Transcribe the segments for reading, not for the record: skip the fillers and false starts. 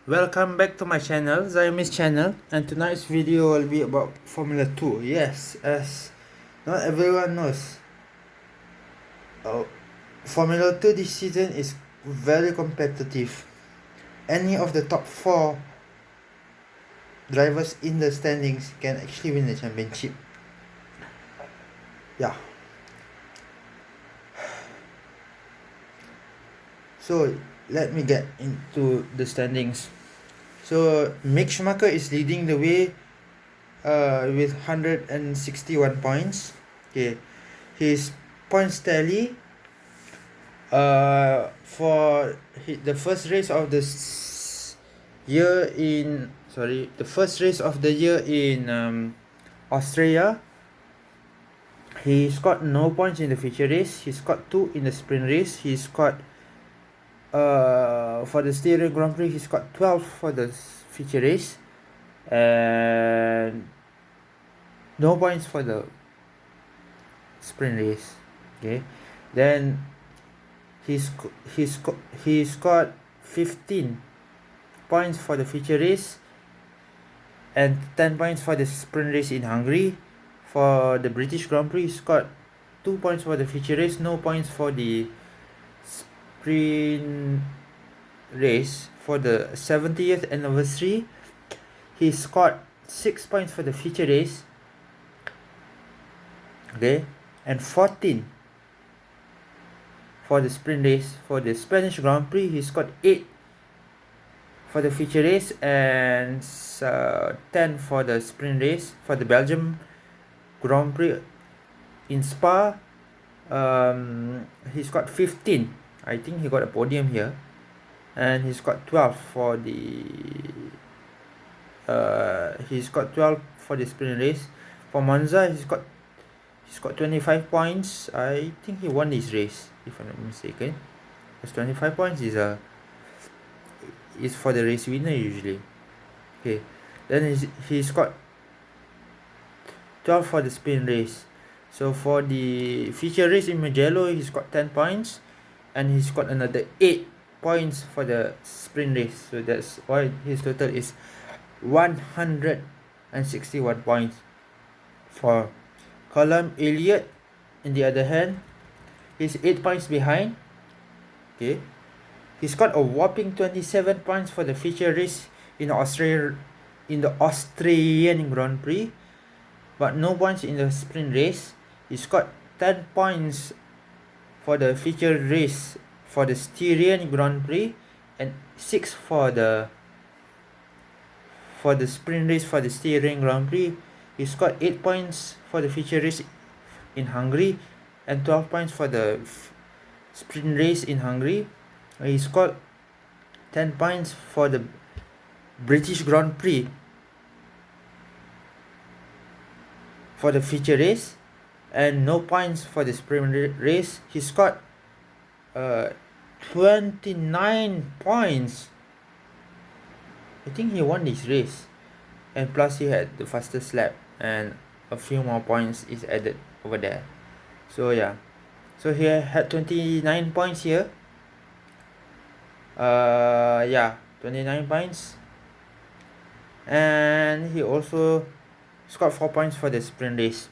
Welcome back to my channel, Zayami's channel, and tonight's video will be about Formula 2. Yes, as not everyone knows, Formula 2 this season is very competitive. Any of the top 4 drivers in the standings can actually win the championship. Yeah. So let me get into the standings. So Mick Schumacher is leading the way with 161 points. Okay, his points tally for the first race of the year in Australia, he scored no points in the feature race. He scored 2 in the sprint race. He scored for the Styrian Grand Prix, he scored 12 for the feature race, and no points for the sprint race. Okay, then he scored 15 points for the feature race and 10 points for the sprint race in Hungary. For the British Grand Prix, he scored 2 points for the feature race, no points for the sprint race. For the 70th anniversary, he scored 6 points for the feature race, okay, and 14 for the sprint race. For the Spanish Grand Prix, he scored 8 for the feature race and 10 for the sprint race. For the Belgium Grand Prix in Spa, he scored 15. I think he got a podium here, and he scored 12 for the sprint race. For Monza, he scored 25 points. I think he won this race, if I'm not mistaken, because 25 points is for the race winner usually. Okay, then he scored 12 for the sprint race. So for the feature race in Mugello, he scored 10 points, and he scored another 8 points for the sprint race. So that's why his total is 161 points. For Callum Illot, on the other hand, he's 8 points behind. Okay, he scored a whopping 27 points for the feature race in the Australian Grand Prix, but no points in the sprint race. He scored 10 points for the feature race for the Styrian Grand Prix and 6 for the sprint race for the Styrian Grand Prix. He scored 8 points for the feature race in Hungary and 12 points for the sprint race in Hungary. He scored 10 points for the British Grand Prix for the feature race and no points for the sprint race. He scored 29 points. I think he won this race, and plus he had the fastest lap, and a few more points is added over there. So yeah, so he had 29 points here. 29 points, and he also scored 4 points for the sprint race.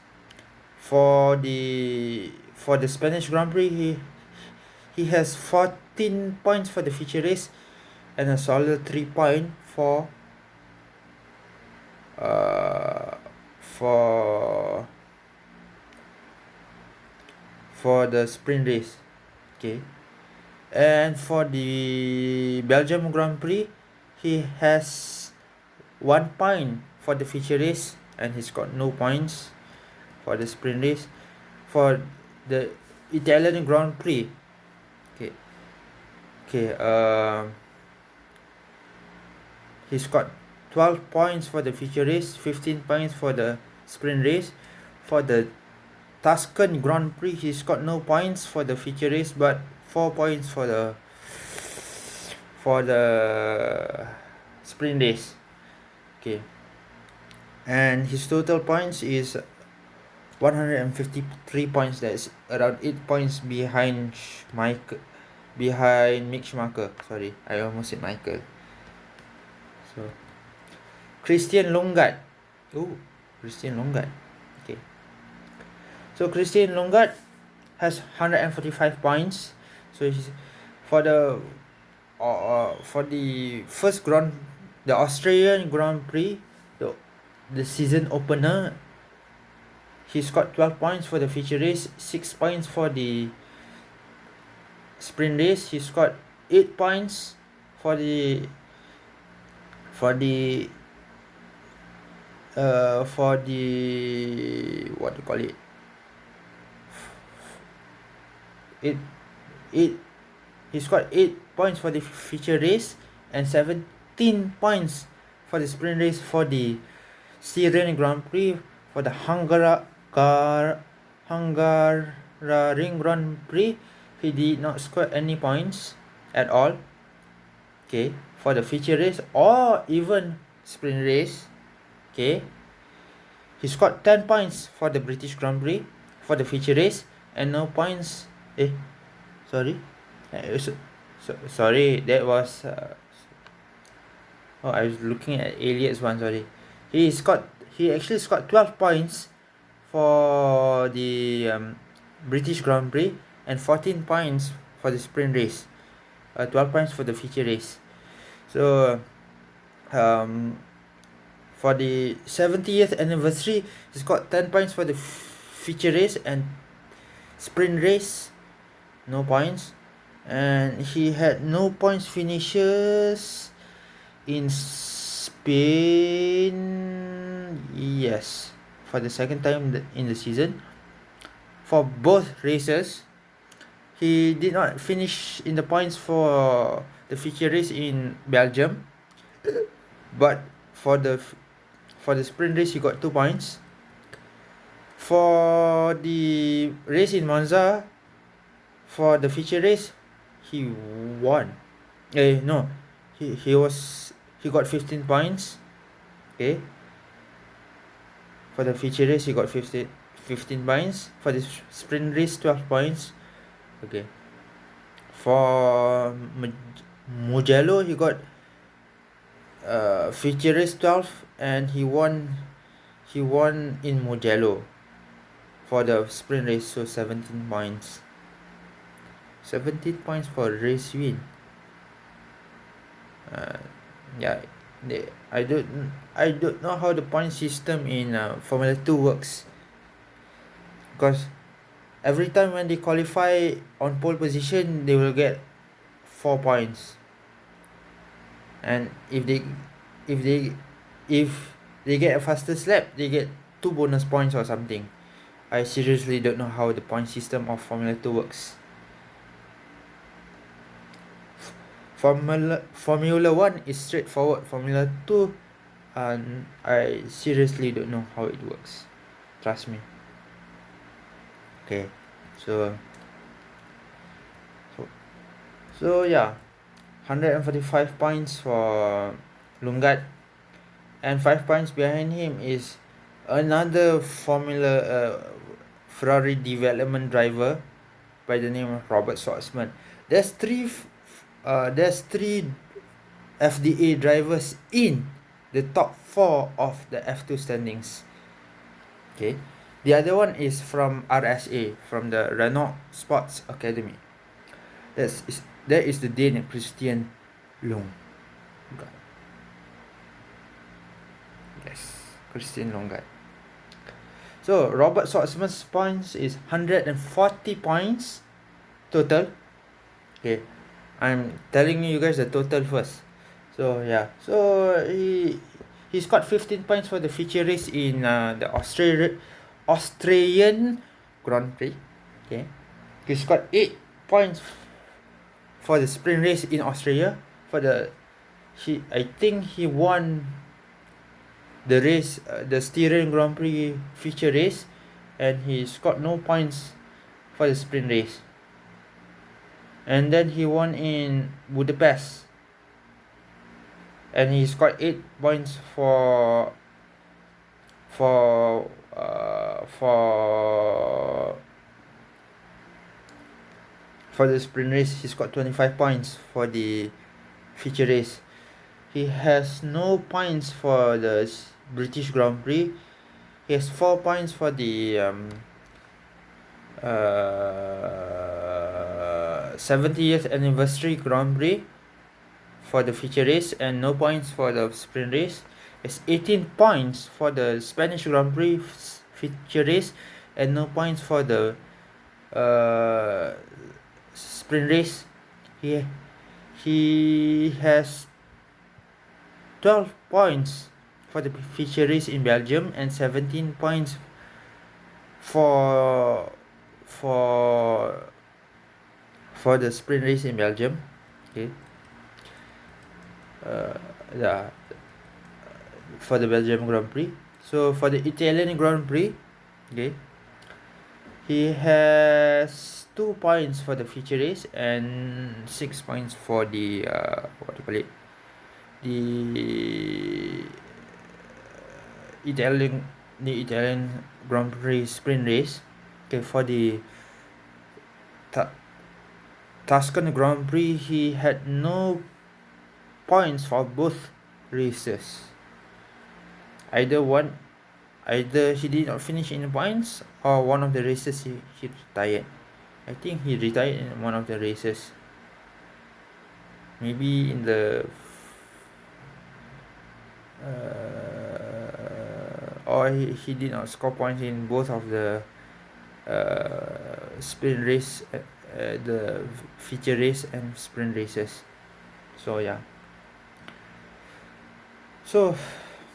For the Spanish Grand Prix, he has 14 points for the feature race and a solid 3 point for the sprint race. Okay, and for the Belgium Grand Prix, he has 1 point for the feature race, and he's got no points for the sprint race. For the Italian Grand Prix, he scored 12 points for the feature race, 15 points for the sprint race. For the Tuscan Grand Prix, he scored no points for the feature race, but 4 points for the sprint race. Okay, and his total points is 153 points. That's around 8 points behind Mick Schumacher. Sorry, I almost said Michael. So Christian Lundgaard. Oh, Christian Lundgaard. Okay. So Christian Lundgaard has 145 points. So he's for the first the Australian Grand Prix, the season opener. He scored 12 points for the feature race, 6 points for the sprint race. He scored 8 points for the what do you call it, it he scored 8 points for the feature race and 17 points for the sprint race for the Syrian Grand Prix. For the Hungarian Grand Prix, he did not score any points at all. Okay, for the feature race or even sprint race. Okay, he scored 10 points for the British Grand Prix for the feature race and no points. Sorry, that was I was looking at Elliot's one. Sorry, he actually scored 12 points for the British Grand Prix and 14 points for the sprint race, 12 points for the feature race. So for the 70th anniversary, he scored 10 points for the feature race and sprint race, no points. And he had no points finishes in Spain, yes, for the second time in the season. For both races, he did not finish in the points for the feature race in Belgium, but for the sprint race he got 2 points. For the race in Monza, for the feature race, he won. He got 15 points. Okay. For the feature race, he got 15 points. For the sprint race, 12 points. Okay. For Mugello, he got feature race 12 and he won in Mugello for the sprint race, so 17 points. 17 points for race win. I don't know how the point system in Formula 2 works, because every time when they qualify on pole position, they will get 4 points, and if they get a fastest lap, they get 2 bonus points or something. I seriously don't know how the point system of Formula 2 works. Formula 1 is straightforward. Formula 2, I seriously don't know how it works. Trust me. Okay, so yeah, 145 points for Lundgaard, and 5 points behind him is another Ferrari development driver by the name of Robert Shwartzman. There's three FDA drivers in the top 4 of the F2 standings. Okay, the other one is from RSA, from the Renault Sports Academy. That is the Dane Christian Lundgaard. Yes, Christian Lundgaard. So Robert Shwartzman's points is 140 points total. Okay, I'm telling you guys the total first. So yeah, so he scored 15 points for the feature race in the Australian Grand Prix. Okay, he scored 8 points for the sprint race in Australia. I think he won the race, the Styrian Grand Prix feature race, and he scored no points for the sprint race. And then he won in Budapest, and he scored 8 points for the sprint race. He scored 25 points for the feature race. he has no points for the British Grand Prix. He has 4 points for the 70th anniversary Grand Prix for the feature race, and no points for the sprint race. It's 18 points for the Spanish Grand Prix feature race, and no points for the sprint race. He has 12 points for the feature race in Belgium, and 17 points for the sprint race in Belgium. Okay. Yeah, for the Belgium Grand Prix. So for the Italian Grand Prix, okay, he has 2 points for the feature race and 6 points for the what do you call it, the Italian Grand Prix sprint race. Okay, for the Tuscan Grand Prix, he had no points for both races. Either he did not finish in points, or one of the races he retired. I think he retired in one of the races. Maybe in the or he did not score points in both of the sprint race, the feature race and sprint races. So yeah. So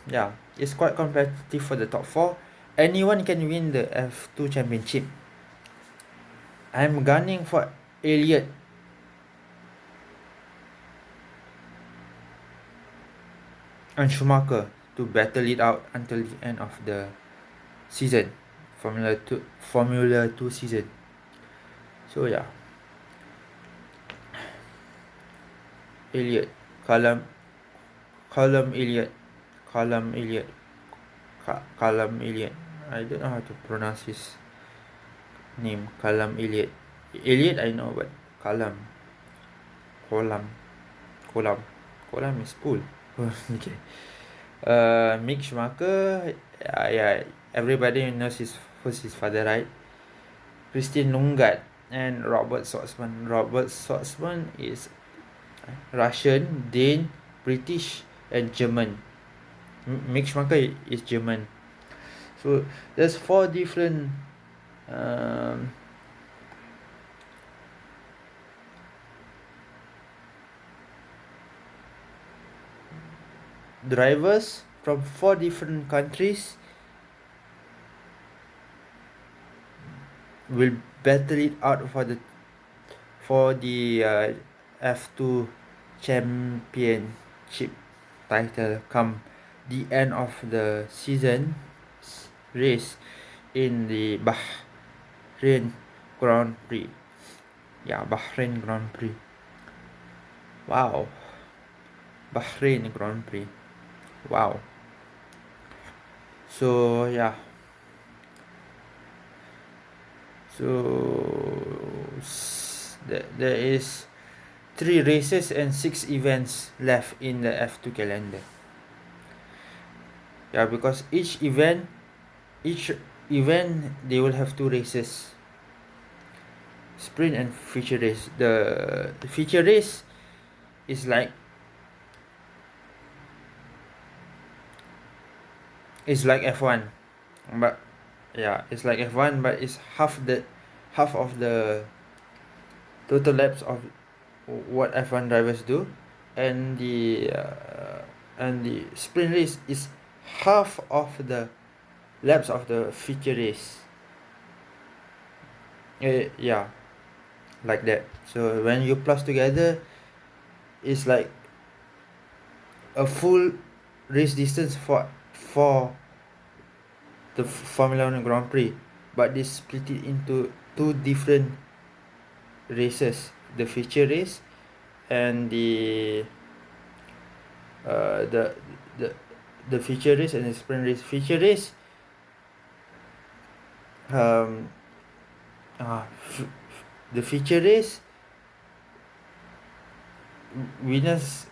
yeah, it's quite competitive for the top 4. Anyone can win the F2 championship. I'm gunning for Elliot. And Schumacher to battle it out until the end of the season, Formula 2 season. So yeah, Elliot, Callum Illot. I don't know how to pronounce his name. Callum Illot. Elliot I know, but Callum is cool. Okay. Mick Schumacher, yeah, everybody knows who's his father, right? Christian Lundgaard and Robert Shwartzman. Robert Shwartzman is Russian, Dane, British, and German. Mick Schumacher is German. So there's 4 different drivers from 4 different countries will battle it out for the F2 championship title come the end of the season race in the Bahrain Grand Prix. Yeah, Bahrain Grand Prix. Wow. Bahrain Grand Prix. Wow. So yeah. So there is 3 races and 6 events left in the F2 calendar. Yeah, because each event they will have 2 races, sprint and feature race. The feature race is like F1, but yeah, it's like F1, but it's half of the total laps of what F1 drivers do, and the sprint race is half of the laps of the feature race. Yeah, like that. So when you plus together, it's like a full race distance for the Formula 1 Grand Prix, but they split it into 2 different races, the feature race and the feature race and the sprint race. Feature race, the feature race winners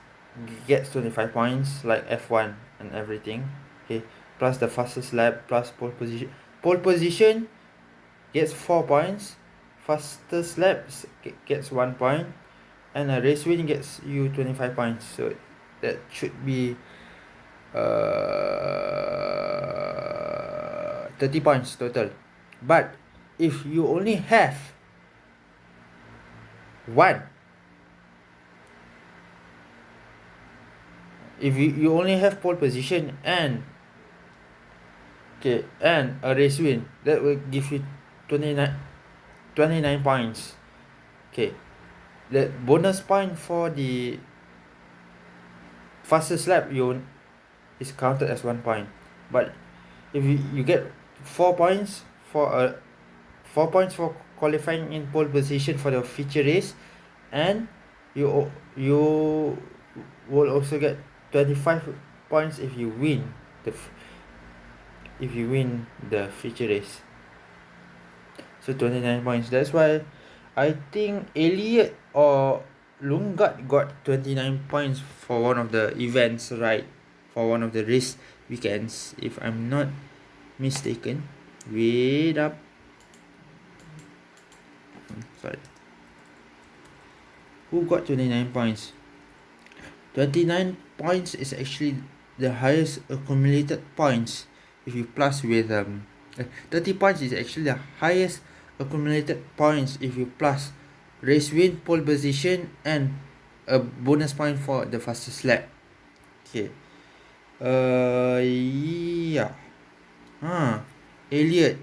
gets 25 points like F1 and everything. Okay, plus the fastest lap plus pole position. Pole position gets 4 points. Fastest laps gets 1 point, and a race win gets you 25 points. So that should be 30 points total. But if you only have one, if you only have pole position and a race win, that will give you 29 points. Okay, the bonus point for the fastest lap is counted as 1 point. But if you get 4 points for 4 points for qualifying in pole position for the feature race, and you will also get 25 points if you win the feature race. So 29 points. That's why I think Elliot or Lundgaard got 29 points for one of the events, right? For one of the race weekends, if I'm not mistaken. Wait up. Sorry. Who got 29 points? 29 points is actually the highest accumulated points if you plus with 30 points is actually the highest accumulated points if you plus race win, pole position, and a bonus point for the fastest lap. Okay. Yeah. Elliot,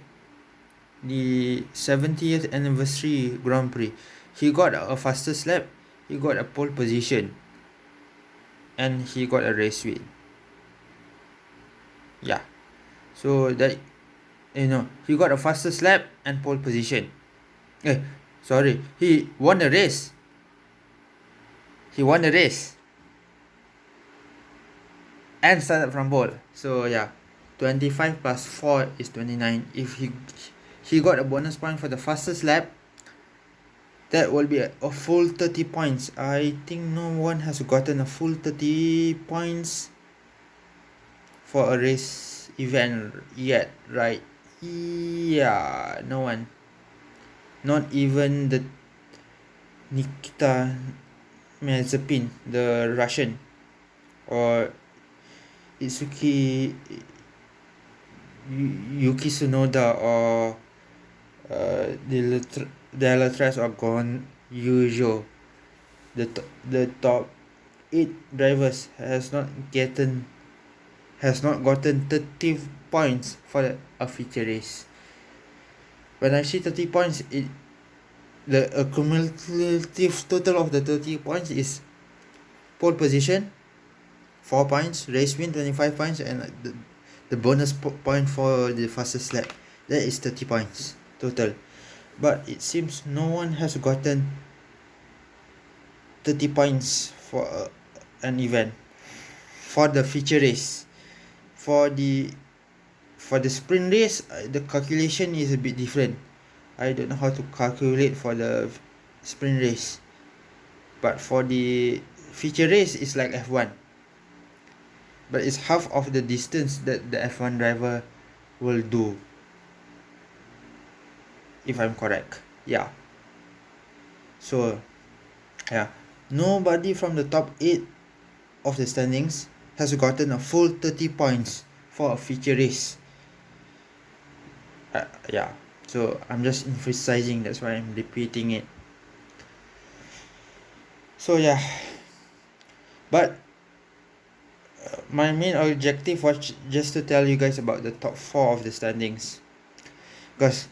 the 70th anniversary Grand Prix, he got a fastest lap, he got a pole position, and he got a race win. Yeah. So that, he got a fastest lap and pole position. Sorry, he won the race. And started from pole. So yeah, 25 plus 4 is 29. If he got a bonus point for the fastest lap, that will be a full 30 points. I think no one has gotten a full 30 points for a race event yet, right? Yeah, no one. Not even the Nikita Mazepin, the Russian, or Yuki Tsunoda, or Delatras, or Gon Yujo. The top 8 drivers has not gotten 30 points for a feature race. When I see 30 points, the accumulative total of the 30 points is pole position 4 points, race win 25 points, and the bonus point for the fastest lap. That is 30 points total. But it seems no one has gotten 30 points for an event for the feature race. For the sprint race, the calculation is a bit different. I don't know how to calculate for the sprint race, but for the feature race, it's like F1, but it's half of the distance that the F1 driver will do, if I'm correct. Yeah. So yeah, nobody from the top 8 of the standings has gotten a full 30 points for a feature race. Yeah, so I'm just emphasizing, that's why I'm repeating it. So yeah, but my main objective was just to tell you guys about the top 4 of the standings, because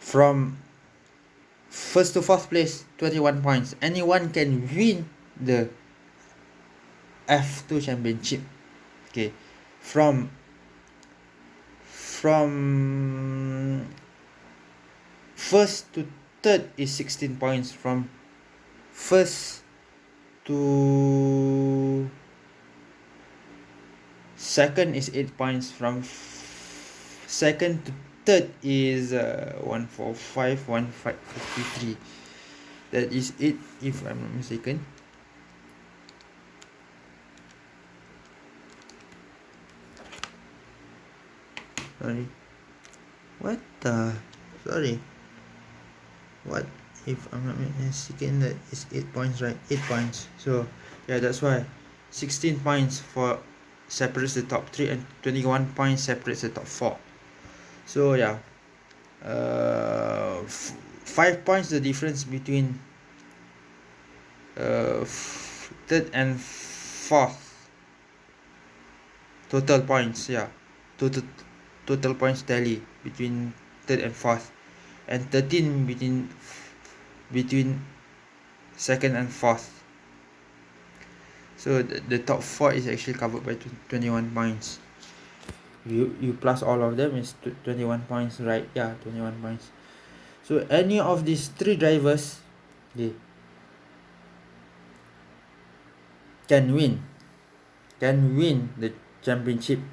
from first to fourth place, 21 points. Anyone can win the F2 championship. Okay, from first to third is 16 points. From first to second is 8 points. From second to third is 145, 153. That is it, if I'm not mistaken. Sorry. What the? Sorry. What if I'm not mistaken? That is 8 points, right? 8 points. So yeah, that's why 16 points for separates the top 3 and 21 points separates the top 4. So yeah, 5 points the difference between third and fourth. Total points, yeah. Total points tally between third and fourth, and 13 between second and fourth. So the top 4 is actually covered by 21 points. You plus all of them is 21 points, right? Yeah, 21 points. So any of these 3 drivers, they can win the championship.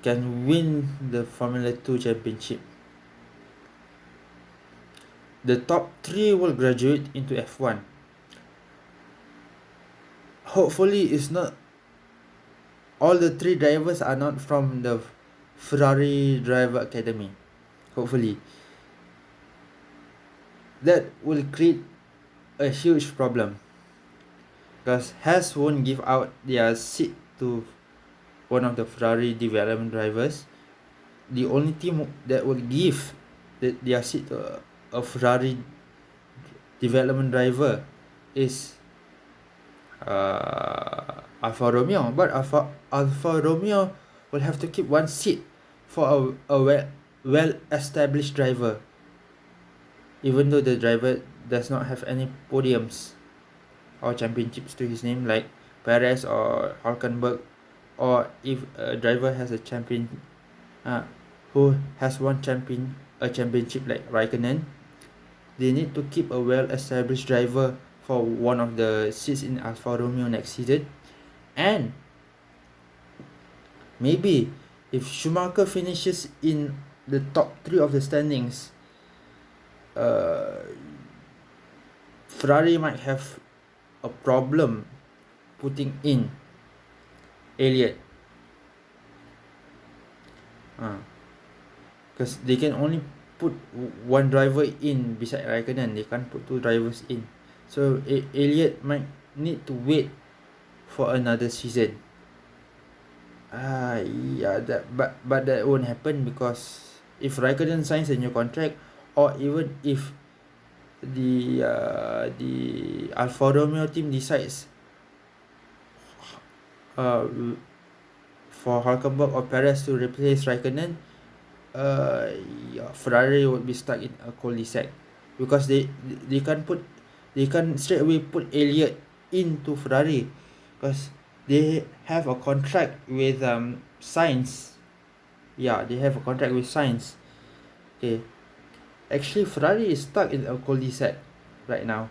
Can win the Formula 2 championship. The top 3 will graduate into F1. Hopefully it's not, all the 3 drivers are not from the Ferrari Driver Academy. Hopefully. That will create a huge problem, because Haas won't give out their seat to one of the Ferrari development drivers. The only team that will give their seat to a Ferrari development driver is Alfa Romeo. But Alfa Romeo will have to keep one seat for a well established driver, even though the driver does not have any podiums or championships to his name, like Perez or Hülkenberg. Or if a driver has a champion who has won a championship like Raikkonen, they need to keep a well-established driver for one of the seats in Alfa Romeo next season. And maybe if Schumacher finishes in the top 3 of the standings, Ferrari might have a problem putting in Elliot, because they can only put one driver in beside Raikkonen. They can't put 2 drivers in. So Elliot might need to wait for another season. Yeah, but that won't happen, because if Raikkonen signs a new contract, or even if the Alfa Romeo team decides for Hülkenberg or Perez to replace Raikkonen, Ferrari would be stuck in a cul-de-sac, because they can't straight away put Elliot into Ferrari, because they have a contract with Sainz. Yeah, they have a contract with Sainz. Okay, actually Ferrari is stuck in a cul-de-sac right now,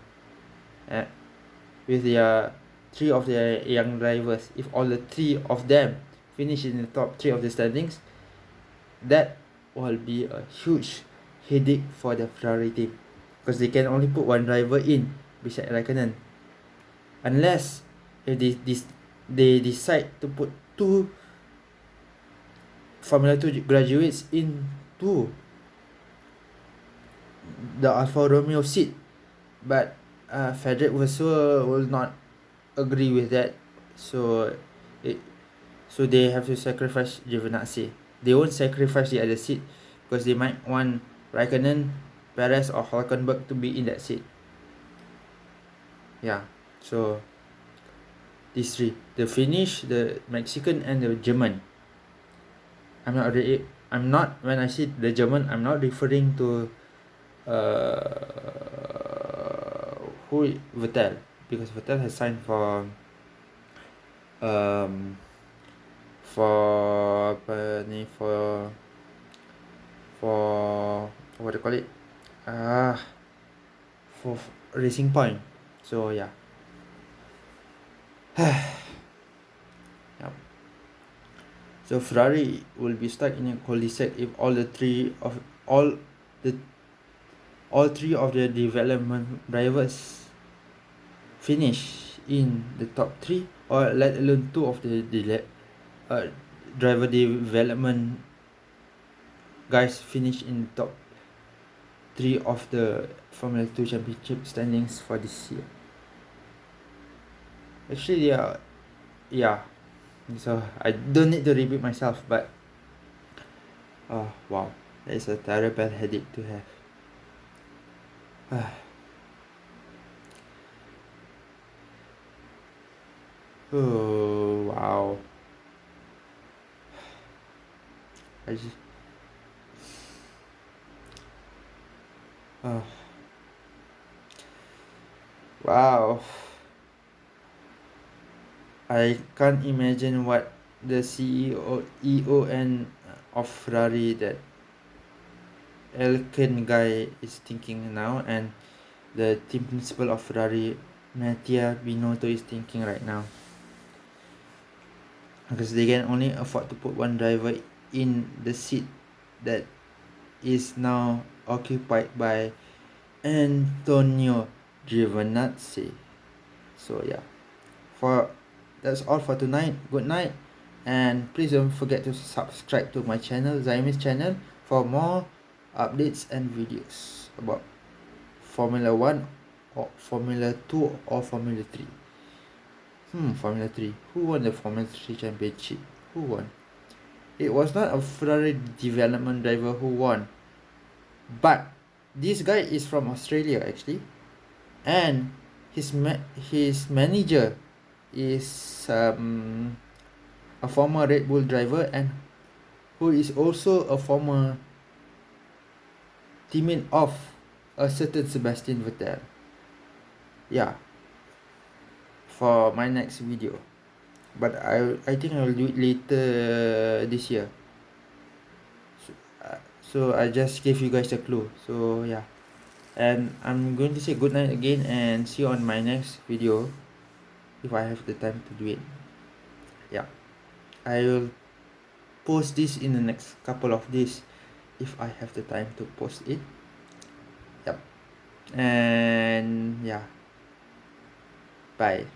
with their 3 of their young drivers. If all the 3 of them finish in the top 3 of the standings, that will be a huge headache for the Ferrari team, because they can only put one driver in beside Raikkonen, unless if they decide to put 2 Formula 2 graduates into the Alfa Romeo seat. But Frederick Vasseur will not agree with that, so they have to sacrifice Giovinazzi. They won't sacrifice the other seat, because they might want Raikkonen, Perez or Hülkenberg to be in that seat. Yeah, so these 3, the Finnish, the Mexican and the German. When I say the German, I'm not referring to Vettel, because Vettel has signed for what do you call it, for Racing Point. So yeah. Yep. So Ferrari will be stuck in a cul-de-sac if all 3 of the development drivers finish in the top 3, or let alone 2 of the driver development guys finish in the top 3 of the Formula 2 championship standings for this year. Actually, yeah, so I don't need to repeat myself, but oh wow, that is a terrible headache to have. Oh wow. I just oh wow. I can't imagine what the EON of Ferrari, that Elkin guy, is thinking now, and the team principal of Ferrari, Mattia Binotto, is thinking right now, because they can only afford to put one driver in the seat that is now occupied by Antonio Giovinazzi. So yeah, that's all for tonight. Good night, and please don't forget to subscribe to my channel, Zaimis channel, for more updates and videos about Formula 1 or Formula 2 or Formula 3. Formula 3. Who won the Formula 3 championship? Who won? It was not a Ferrari development driver who won, but this guy is from Australia actually, and his manager is a former Red Bull driver, and who is also a former teammate of a certain Sebastian Vettel. Yeah, for my next video, but I think I will do it later this year. So I just gave you guys a clue. So yeah, and I'm going to say good night again, and see you on my next video if I have the time to do it. Yeah, I will post this in the next couple of days if I have the time to post it. Yep. And yeah, bye.